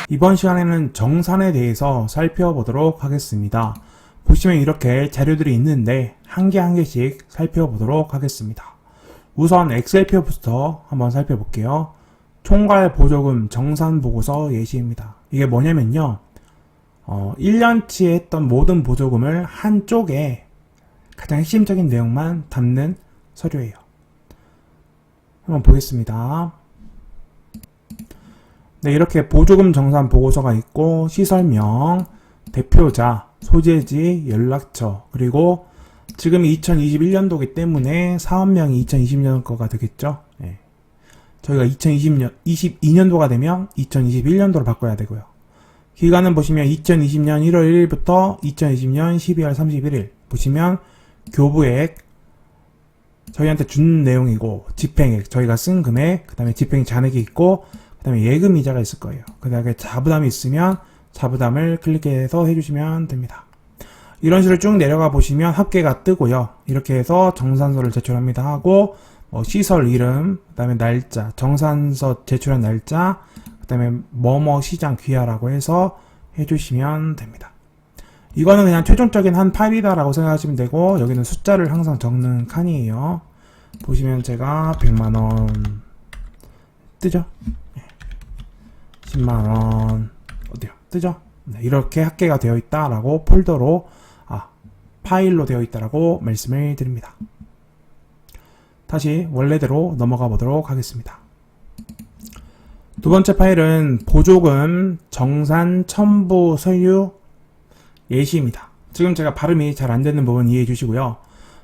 이번 시간에는 정산에 대해서 살펴보도록 하겠습니다. 보시면 이렇게 자료들이 있는데 한 개 한 개씩 살펴보도록 하겠습니다. 우선 엑셀표부터 한번 살펴볼게요. 총괄 보조금 정산 보고서 예시입니다. 이게 뭐냐면요. 1년치에 했던 모든 보조금을 한쪽에 가장 핵심적인 내용만 담는 서류예요. 한번 보겠습니다. 네, 이렇게 보조금 정산 보고서가 있고 시설명, 대표자, 소재지, 연락처, 그리고 지금 2021년도이기 때문에 사업명이 2020년 거가 되겠죠. 네. 저희가 22년도가 되면 2021년도로 바꿔야 되고요. 기간은 보시면 2020년 1월 1일부터 2020년 12월 31일 보시면 교부액 저희한테 준 내용이고 집행액 저희가 쓴 금액 그 다음에 집행 잔액이 있고 그 다음에 예금 이자가 있을 거예요. 그 다음에 자부담이 있으면 자부담을 클릭해서 해주시면 됩니다. 이런 식으로 쭉 내려가 보시면 합계가 뜨고요. 이렇게 해서 정산서를 제출합니다 하고 시설 이름, 그 다음에 날짜, 정산서 제출한 날짜, 그 다음에 뭐뭐 시장 귀하라고 해서 해주시면 됩니다. 이거는 그냥 최종적인 한 파일이다 라고 생각하시면 되고 여기는 숫자를 항상 적는 칸이에요. 보시면 제가 100만원 뜨죠? 10만원 어디요? 뜨죠? 네, 이렇게 합계가 되어 있다 라고 폴더로 파일로 되어 있다라고 말씀을 드립니다. 다시 원래대로 넘어가 보도록 하겠습니다. 두 번째 파일은 보조금 정산 첨부 서류 예시입니다. 지금 제가 발음이 잘 안되는 부분 이해해 주시고요.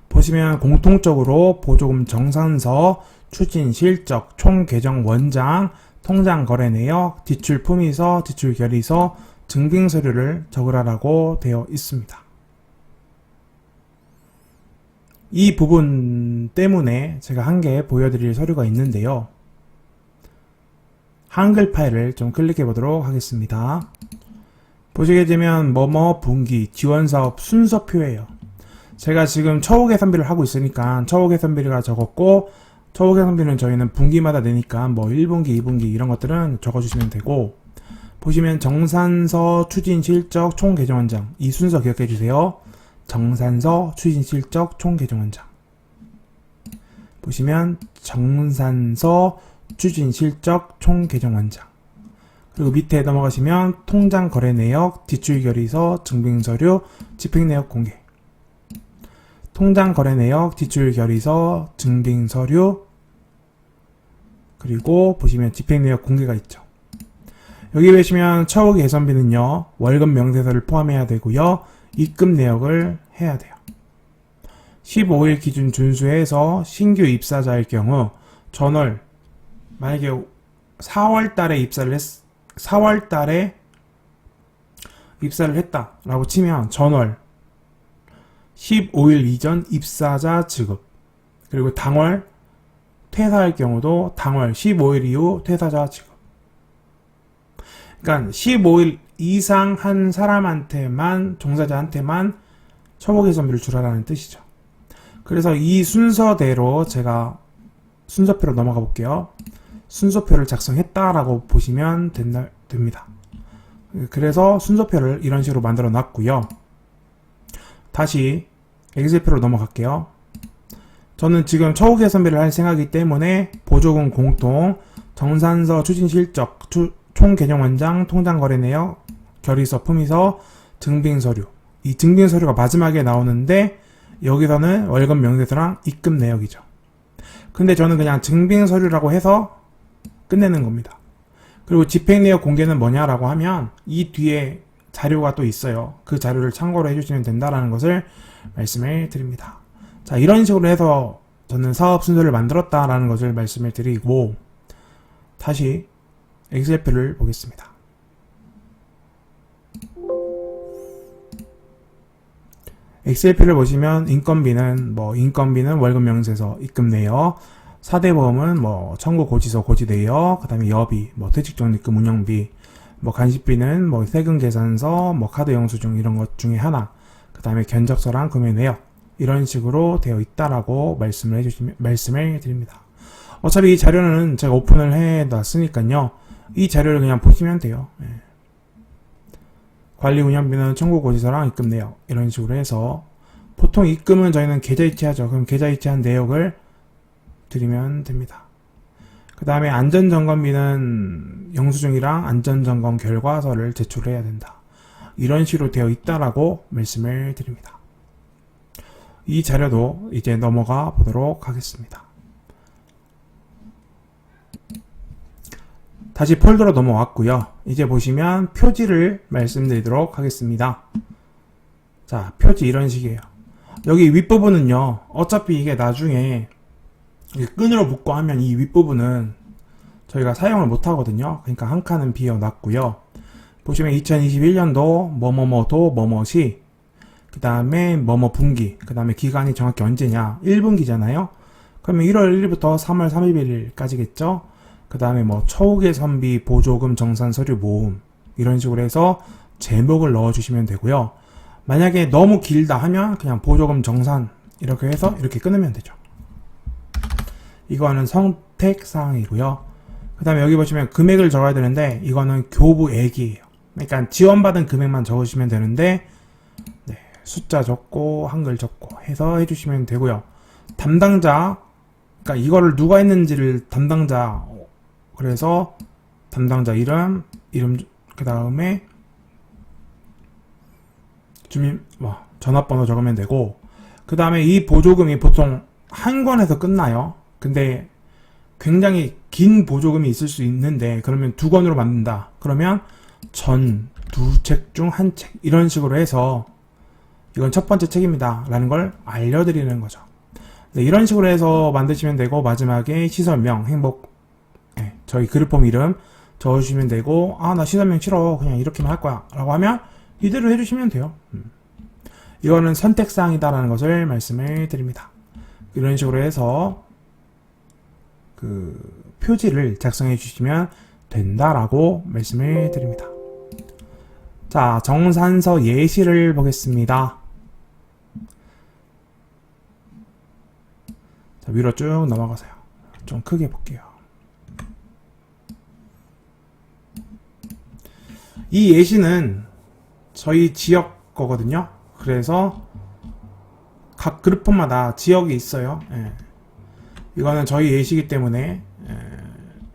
보시면 공통적으로 보조금 정산서, 추진 실적, 총 계정 원장, 통장 거래 내역, 지출 품의서, 지출 결의서, 증빙 서류를 적으라고 되어 있습니다. 이 부분 때문에 제가 한 개 보여드릴 서류가 있는데요. 한글 파일을 좀 클릭해 보도록 하겠습니다. 보시게 되면 뭐뭐 분기 지원사업 순서표예요. 제가 지금 처우 개선비를 하고 있으니까 처우 개선비가 적었고 처우 개선비는 저희는 분기마다 내니까 뭐 1분기, 2분기 이런 것들은 적어주시면 되고 보시면 정산서, 추진 실적, 총 계정 원장 이 순서 기억해 주세요. 정산서, 추진 실적, 총 계정 원장 보시면 정산서, 추진 실적, 총 계정 원장 그리고 밑에 넘어가시면 통장 거래 내역, 지출 결의서, 증빙 서류, 집행 내역 공개 통장 거래 내역, 지출 결의서, 증빙 서류 그리고 보시면 집행 내역 공개가 있죠. 여기 보시면 처우 개선비는요 월급 명세서를 포함해야 되고요 입금 내역을 해야 돼요. 15일 기준 준수해서 신규 입사자일 경우 전월 만약에 4월달에 입사를 했다라고 치면 전월 15일 이전 입사자 지급 그리고 당월 퇴사할 경우도 당월 15일 이후 퇴사자 지급 그러니까 15일 이상 한 사람한테만 종사자한테만 처우 개선비를 주라라는 뜻이죠. 그래서 이 순서대로 제가 순서표로 넘어가 볼게요. 순서표를 작성했다라고 보시면 됩니다. 그래서 순서표를 이런 식으로 만들어 놨고요. 다시 엑셀표로 넘어갈게요. 저는 지금 처우 개선비를 할 생각이기 때문에 보조금 공통, 정산서, 추진 실적, 총 계정 원장, 통장 거래 내역, 결의서, 품의서, 증빙 서류. 이 증빙 서류가 마지막에 나오는데 여기서는 월급 명세서랑 입금 내역이죠. 근데 저는 그냥 증빙 서류라고 해서 끝내는 겁니다. 그리고 집행 내역 공개는 뭐냐라고 하면 이 뒤에 자료가 또 있어요. 그 자료를 참고로 해주시면 된다라는 것을 말씀을 드립니다. 자, 이런 식으로 해서 저는 사업 순서를 만들었다라는 것을 말씀을 드리고 다시 엑셀표를 보겠습니다. 엑셀표를 보시면 인건비는 월급 명세서, 입금 내역, 4대 보험은 청구 고지서, 고지 내역, 그 다음에 여비, 퇴직 적립금 운영비, 간식비는 세금 계산서, 카드 영수증 이런 것 중에 하나, 그 다음에 견적서랑 금액 내역 이런 식으로 되어 있다라고 말씀을 드립니다. 어차피 이 자료는 제가 오픈을 해 놨으니까요. 이 자료를 그냥 보시면 돼요. 관리 운영비는 청구 고지서랑 입금 내역 이런 식으로 해서 보통 입금은 저희는 계좌이체하죠. 그럼 계좌이체한 내역을 드리면 됩니다. 그 다음에 안전점검비는 영수증이랑 안전점검 결과서를 제출해야 된다. 이런 식으로 되어 있다라고 말씀을 드립니다. 이 자료도 이제 넘어가 보도록 하겠습니다. 다시 폴더로 넘어왔고요. 이제 보시면 표지를 말씀드리도록 하겠습니다. 자, 표지 이런 식이에요. 여기 윗부분은요, 어차피 이게 나중에 끈으로 묶고 하면 이 윗부분은 저희가 사용을 못 하거든요. 그러니까 한 칸은 비워놨고요. 보시면 2021년도 뭐뭐뭐도 뭐뭐시, 그 다음에 뭐뭐 분기, 그 다음에 기간이 정확히 언제냐, 1분기잖아요. 그러면 1월 1일부터 3월 31일까지겠죠. 그 다음에 뭐 처우개선비 보조금 정산 서류 모음 이런 식으로 해서 제목을 넣어주시면 되고요. 만약에 너무 길다 하면 그냥 보조금 정산 이렇게 해서 이렇게 끊으면 되죠. 이거는 선택사항이고요. 그 다음에 여기 보시면 금액을 적어야 되는데 이거는 교부액이에요. 그러니까 지원받은 금액만 적으시면 되는데 네, 숫자 적고 한글 적고 해서 해주시면 되고요. 담당자, 그러니까 이거를 누가 했는지를 담당자, 그래서 담당자 이름 그 다음에 전화번호 적으면 되고, 그 다음에 이 보조금이 보통 한 권에서 끝나요. 근데 굉장히 긴 보조금이 있을 수 있는데 그러면 두 권으로 만든다. 그러면 전 두 책 중 한 책 이런 식으로 해서 이건 첫 번째 책입니다 라는 걸 알려드리는 거죠. 네, 이런 식으로 해서 만드시면 되고, 마지막에 시설명, 행복, 네, 저희 그룹폼 이름 적어주시면 되고, 아, 나 시설명 싫어, 그냥 이렇게만 할 거야 라고 하면 이대로 해주시면 돼요. 이거는 선택사항이다라는 것을 말씀을 드립니다. 이런 식으로 해서 그 표지를 작성해 주시면 된다라고 말씀을 드립니다. 자, 정산서 예시를 보겠습니다. 자, 위로 쭉 넘어가세요. 좀 크게 볼게요. 이 예시는 저희 지역 거거든요. 그래서 각 그룹폰마다 지역이 있어요. 예. 이거는 저희 예시이기 때문에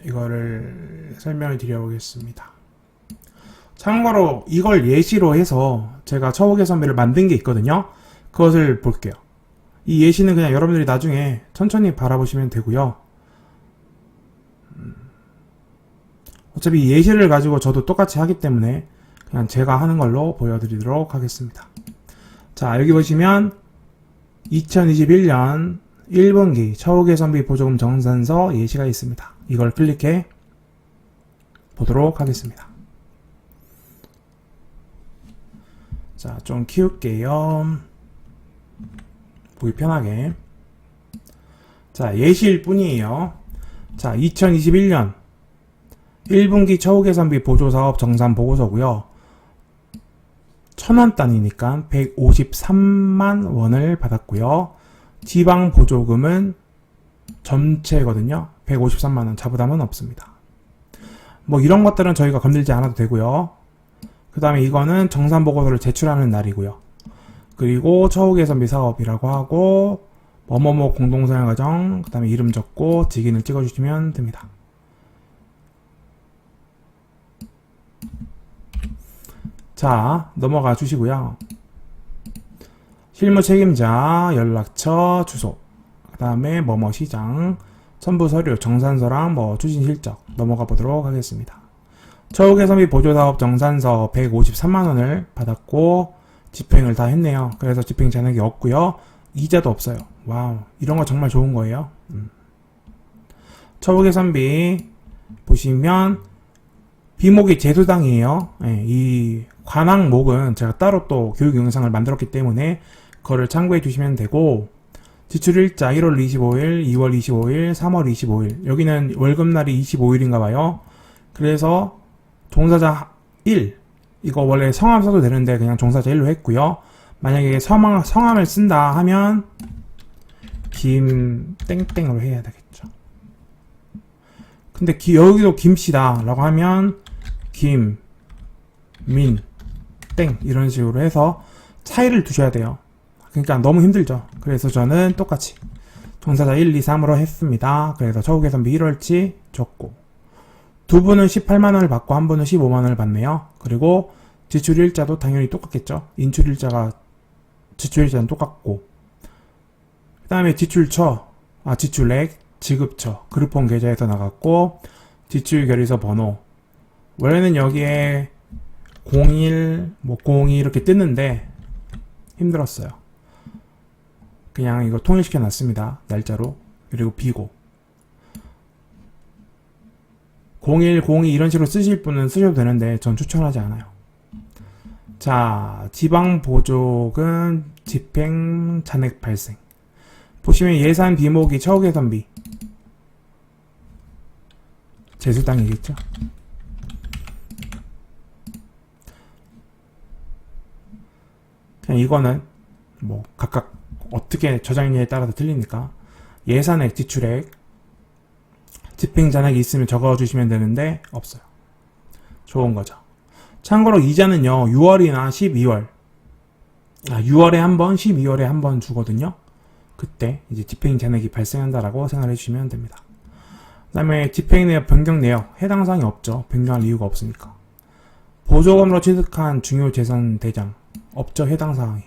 이거를 설명을 드려보겠습니다. 참고로 이걸 예시로 해서 제가 처우개선비를 만든 게 있거든요. 그것을 볼게요. 이 예시는 그냥 여러분들이 나중에 천천히 바라보시면 되고요. 어차피 이 예시를 가지고 저도 똑같이 하기 때문에 그냥 제가 하는 걸로 보여드리도록 하겠습니다. 자, 여기 보시면 2021년 1분기 처우개선비 보조금 정산서 예시가 있습니다. 이걸 클릭해 보도록 하겠습니다. 자, 좀 키울게요. 보기 편하게. 자, 예시일 뿐이에요. 자, 2021년 1분기 처우개선비 보조사업 정산 보고서고요. 1000원 단위니까 153만 원을 받았고요. 지방 보조금은 전체거든요. 153만 원, 자부담은 없습니다. 뭐 이런 것들은 저희가 건들지 않아도 되고요. 그 다음에 이거는 정산 보고서를 제출하는 날이고요. 그리고 처우개선비 사업이라고 하고 뭐뭐뭐 공동사용과정, 그 다음에 이름 적고 직인을 찍어주시면 됩니다. 자, 넘어가 주시고요. 실무 책임자, 연락처, 주소, 그 다음에 뭐뭐 시장, 첨부 서류, 정산서랑 뭐 추진 실적 넘어가 보도록 하겠습니다. 처우개선비 보조사업 정산서 153만원을 받았고 집행을 다 했네요. 그래서 집행 잔액이 없고요. 이자도 없어요. 와우, 이런 거 정말 좋은 거예요. 처우개선비 보시면 비목이 제수당이에요. 네, 이 관항목은 제가 따로 또 교육 영상을 만들었기 때문에 그거를 참고해 주시면 되고, 지출일자 1월 25일, 2월 25일, 3월 25일, 여기는 월급날이 25일인가 봐요. 그래서 종사자 1, 이거 원래 성함 써도 되는데 그냥 종사자 1로 했고요. 만약에 성함을 쓴다 하면 김 땡땡으로 해야 되겠죠. 근데 여기도 김씨다 라고 하면 김민 땡 이런 식으로 해서 차이를 두셔야 돼요. 그러니까 너무 힘들죠. 그래서 저는 똑같이 종사자 1, 2, 3으로 했습니다. 그래서 처우개선비 1월치 줬고 두 분은 18만원을 받고 한 분은 15만원을 받네요. 그리고 지출일자도 당연히 똑같겠죠. 지출일자는 똑같고 그 다음에 지출액, 지급처, 그룹폰 계좌에서 나갔고 지출결의서 번호 원래는 여기에 01, 02 이렇게 뜨는데 힘들었어요. 그냥 이거 통일시켜 놨습니다. 날짜로. 그리고 비고 01, 02 이런 식으로 쓰실 분은 쓰셔도 되는데 전 추천하지 않아요. 자, 지방보조금 집행 잔액 발생 보시면 예산 비목이 처우개선비 제수당이겠죠. 그냥 이거는 뭐 각각 어떻게 저장량에 따라서 틀리니까 예산액, 지출액, 집행잔액이 있으면 적어주시면 되는데 없어요. 좋은 거죠. 참고로 이자는요 6월이나 12월 6월에 한 번, 12월에 한 번 주거든요. 그때 이제 집행잔액이 발생한다라고 생각해 주시면 됩니다. 그 다음에 집행내역, 변경내역 해당 사항이 없죠. 변경할 이유가 없으니까. 보조금으로 취득한 중요재산 대장 없죠. 해당 사항이.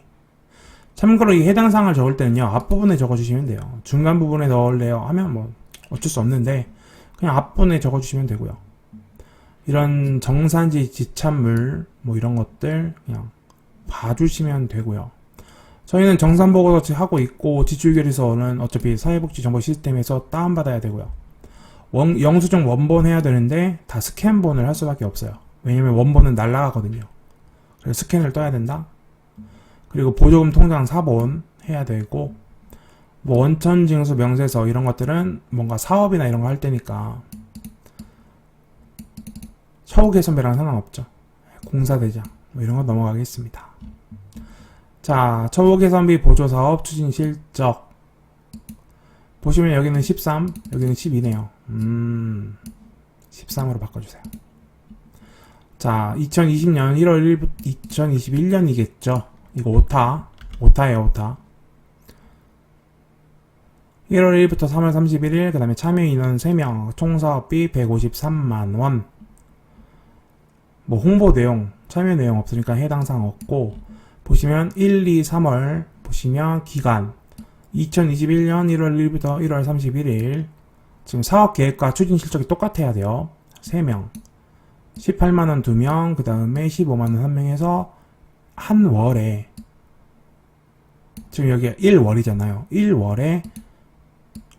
참고로 이 해당 사항을 적을 때는요 앞부분에 적어주시면 돼요. 중간 부분에 넣을래요 하면 뭐 어쩔 수 없는데 그냥 앞부분에 적어주시면 되고요. 이런 정산지 지참물 뭐 이런 것들 그냥 봐주시면 되고요. 저희는 정산보고서 하고 있고 지출결의서는 어차피 사회복지정보 시스템에서 다운받아야 되고요. 영수증 원본 해야 되는데 다 스캔본을 할 수밖에 없어요. 왜냐면 원본은 날라가거든요. 그래서 스캔을 떠야 된다. 그리고 보조금 통장 사본 해야 되고 뭐 원천징수 명세서 이런 것들은 뭔가 사업이나 이런 거 할 때니까 처우개선비랑 상관없죠. 공사대장 뭐 이런 거 넘어가겠습니다. 자, 처우개선비 보조사업 추진 실적 보시면 여기는 13, 여기는 12네요. 13으로 바꿔주세요. 자, 2020년 1월 1일부터 2021년이겠죠. 이거 오타예요, 오타. 1월 1일부터 3월 31일, 그 다음에 참여 인원 3명, 총사업비 153만원. 뭐 홍보 내용, 참여 내용 없으니까 해당 사항 없고, 보시면 1, 2, 3월, 보시면 기간, 2021년 1월 1일부터 1월 31일, 지금 사업계획과 추진 실적이 똑같아야 돼요. 3명. 18만원 2명, 그 다음에 15만원 1명 해서 한 월에 지금 여기가 1월이잖아요. 1월에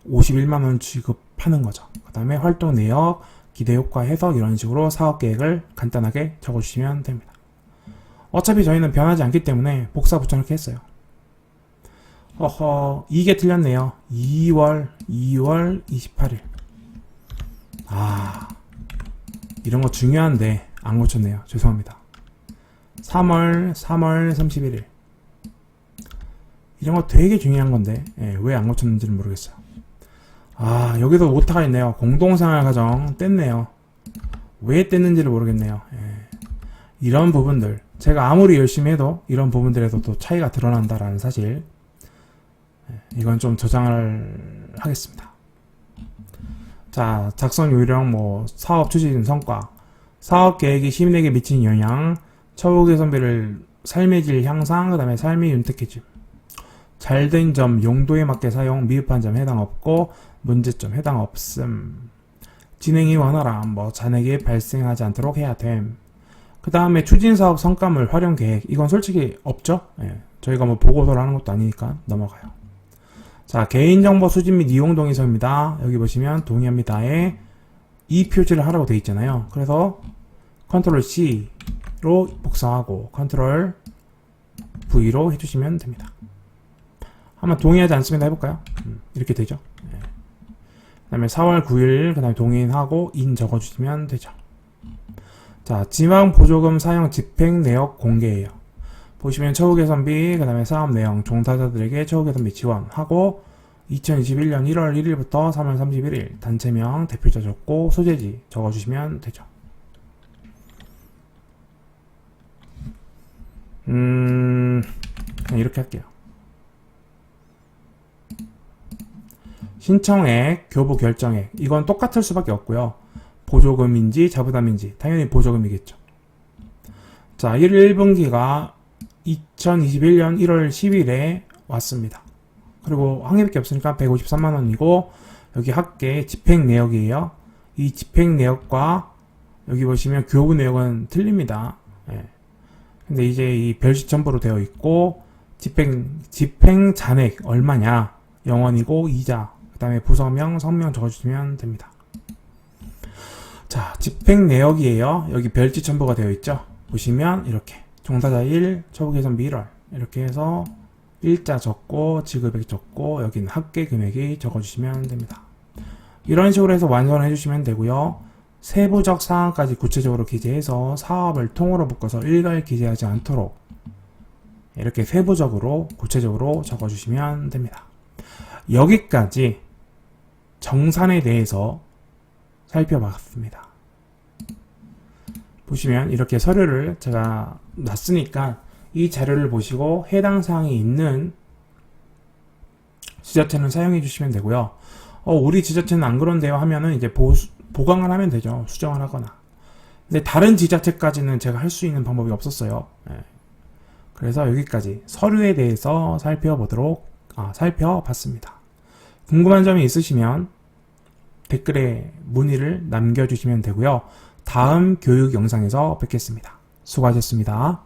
51만원 지급하는 거죠. 그 다음에 활동 내역, 기대효과 해석 이런 식으로 사업계획을 간단하게 적어주시면 됩니다. 어차피 저희는 변하지 않기 때문에 복사 붙여넣기 했어요. 이게 틀렸네요. 2월 28일. 이런 거 중요한데 안 고쳤네요. 죄송합니다. 3월 31일. 이런 거 되게 중요한 건데 왜 안 고쳤는지는 모르겠어요. 여기도 오타가 있네요. 공동생활 가정 뗐네요. 왜 뗐는지를 모르겠네요. 이런 부분들 제가 아무리 열심히 해도 이런 부분들에서 또 차이가 드러난다라는 사실, 이건 좀 저장을 하겠습니다. 자, 작성 요령, 뭐 사업 추진 성과, 사업 계획이 시민에게 미치는 영향, 처우 개선비를 삶의 질 향상, 그 다음에 삶의 윤택해짐, 잘된 점, 용도에 맞게 사용, 미흡한 점 해당 없고 문제점 해당 없음, 진행이 원활함, 뭐 잔액이 발생하지 않도록 해야 됨. 그 다음에 추진사업 성과물 활용 계획, 이건 솔직히 없죠. 저희가 뭐 보고서를 하는 것도 아니니까 넘어가요. 자, 개인정보 수집 및 이용 동의서입니다. 여기 보시면 동의합니다에 이 표시를 하라고 되어 있잖아요. 그래서 컨트롤 C로 복사하고 컨트롤 V로 해주시면 됩니다. 한번 동의하지 않습니다 해볼까요? 이렇게 되죠. 그 다음에 4월 9일 그 다음에 동의하고 인 적어주시면 되죠. 자, 지방보조금 사용 집행 내역 공개예요. 보시면 처우개선비, 그 다음에 사업 내용, 종사자들에게 처우개선비 지원하고 2021년 1월 1일부터 3월 31일 단체명, 대표자 적고 소재지 적어주시면 되죠. 그냥 이렇게 할게요. 신청액, 교부 결정액. 이건 똑같을 수밖에 없고요. 보조금인지 자부담인지 당연히 보조금이겠죠. 자, 1분기가 2021년 1월 10일에 왔습니다. 그리고 한 개밖에 없으니까 153만원이고 여기 합계 집행 내역이에요. 이 집행 내역과 여기 보시면 교부 내역은 틀립니다. 예. 근데 이제 이 별식 첨부로 되어 있고 집행 잔액 얼마냐 0원이고 이자 그 다음에 부서명 성명 적어주시면 됩니다. 자, 집행 내역이에요. 여기 별지 첨부가 되어 있죠. 보시면 이렇게 종사자 1, 초보계산비 1월 이렇게 해서 일자 적고 지급액 적고 여기는 합계 금액이 적어주시면 됩니다. 이런 식으로 해서 완성을 해주시면 되고요. 세부적 사항까지 구체적으로 기재해서 사업을 통으로 묶어서 일괄 기재하지 않도록 이렇게 세부적으로 구체적으로 적어주시면 됩니다. 여기까지 정산에 대해서 살펴봤습니다. 보시면 이렇게 서류를 제가 놨으니까 이 자료를 보시고 해당 사항이 있는 지자체는 사용해 주시면 되고요. 우리 지자체는 안 그런데요 하면은 이제 보강을 하면 되죠. 수정을 하거나. 근데 다른 지자체까지는 제가 할 수 있는 방법이 없었어요. 네. 그래서 여기까지 서류에 대해서 살펴봤습니다. 궁금한 점이 있으시면 댓글에 문의를 남겨주시면 되고요. 다음 교육 영상에서 뵙겠습니다. 수고하셨습니다.